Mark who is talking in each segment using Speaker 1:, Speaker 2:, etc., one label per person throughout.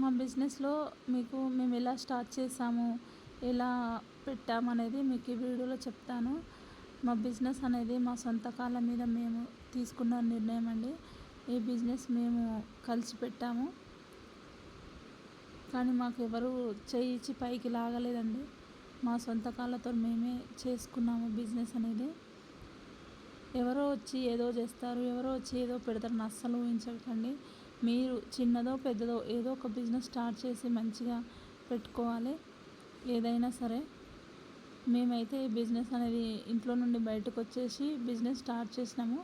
Speaker 1: మా బిజినెస్‌లో మేము ఎలా స్టార్ట్ చేసాము, ఎలా పెట్టామనేది మీకు ఈ వీడియోలో చెప్తాను. మా బిజినెస్ అనేది మా సొంత కాళ్ళ మీద మేము తీసుకున్న నిర్ణయం అండి. ఈ బిజినెస్ మేము కలిసి పెట్టాము. కానీ మాకెవరు చెయ్యి ఇచ్చి పైకి లాగలేదండి. మా సొంత కాళ్ళతో మేమే చేసుకున్నాము బిజినెస్ అనేది. ఎవరో వచ్చి ఏదో చేస్తారు, ఎవరో వచ్చి ఏదో పెడతారని అస్సలు ఊహించకండి. మీరు చిన్నదో పెద్దదో ఏదో ఒక బిజినెస్ స్టార్ట్ చేసి మంచిగా పెట్టుకోవాలి ఏదైనా సరే. మేమైతే ఈ బిజినెస్ అనేది ఇంట్లో నుండి బయటకు వచ్చేసి బిజినెస్ స్టార్ట్ చేసినాము.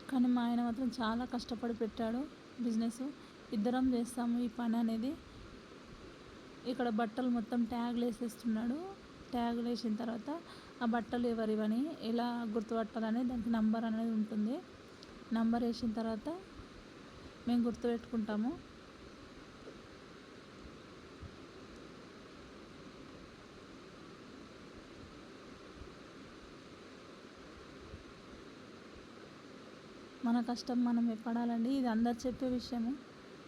Speaker 1: కానీ మా ఆయన మాత్రం చాలా కష్టపడి పెట్టాడు బిజినెస్. ఇద్దరం చేస్తాము ఈ పని అనేది. ఇక్కడ బట్టలు మొత్తం ట్యాగ్లు వేసేస్తున్నాడు. ట్యాగ్లు వేసిన తర్వాత ఆ బట్టలు ఎవరివని ఎలా గుర్తుపట్టాలని దానికి నంబర్ అనేది ఉంటుంది. నంబర్ వేసిన తర్వాత మేము గుర్తుపెట్టుకుంటాము. మన కష్టం మనమే పడాలండి. ఇది అందరు చెప్పే విషయము.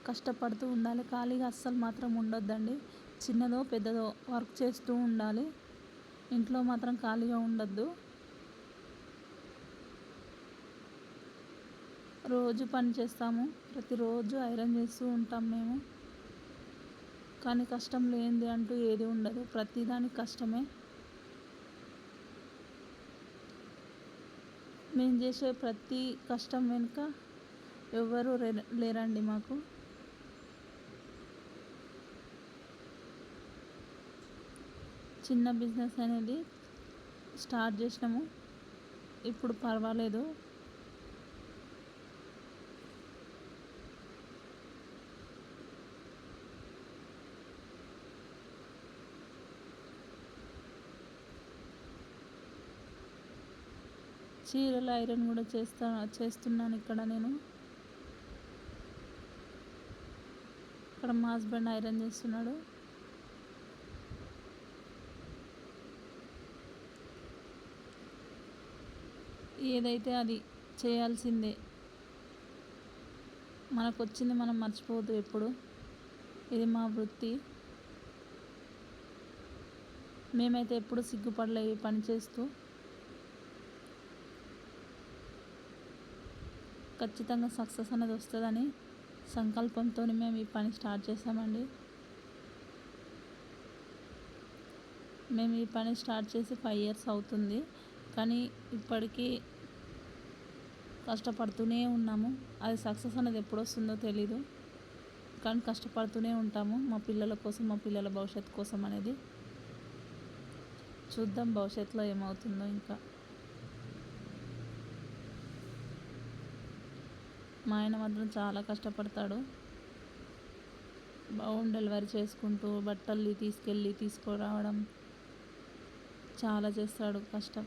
Speaker 1: కష్టపడుతూ ఉండాలి, ఖాళీగా అస్సలు మాత్రం ఉండొద్దండి. చిన్నదో పెద్దదో వర్క్ చేస్తూ ఉండాలి. ఇంట్లో మాత్రం ఖాళీగా ఉండొద్దు. రోజు పని చేస్తాము, ప్రతిరోజు ఐరన్ చేస్తూ ఉంటాం మేము. కానీ కష్టం లేనిది అంటూ ఏది ఉండదు, ప్రతిదానికి కష్టమే. మేము చేసే ప్రతి కష్టం వెనుక ఎవ్వరూ లేరండి మాకు. చిన్న బిజినెస్ అనేది స్టార్ట్ చేసినాము, ఇప్పుడు పర్వాలేదు. చీరలు ఐరన్ కూడా చేస్తున్నాను ఇక్కడ నేను. ఇక్కడ మా హస్బెండ్ ఐరన్ చేస్తున్నాడు. ఏదైతే అది చేయాల్సిందే. మనకు వచ్చింది మనం మర్చిపోవద్దు ఎప్పుడు. ఇది మా వృత్తి. మేమైతే ఎప్పుడు సిగ్గుపడలే ఈ పని చేస్తూ. ఖచ్చితంగా సక్సెస్ అనేది వస్తుందని సంకల్పంతో మేము ఈ పని స్టార్ట్ చేసామండి. మేము ఈ పని స్టార్ట్ చేసి 5 years అవుతుంది. కానీ ఇప్పటికీ కష్టపడుతూనే ఉన్నాము. అది సక్సెస్ అనేది ఎప్పుడు వస్తుందో తెలీదు, కానీ కష్టపడుతూనే ఉంటాము మా పిల్లల కోసం, మా పిల్లల భవిష్యత్తు కోసం అనేది. చూద్దాం భవిష్యత్తులో ఏమవుతుందో. ఇంకా మా ఆయన మాత్రం చాలా కష్టపడతాడు. హోమ్ డెలివరీ చేసుకుంటూ బట్టలు తీసుకురావడం చాలా చేస్తాడు కష్టం.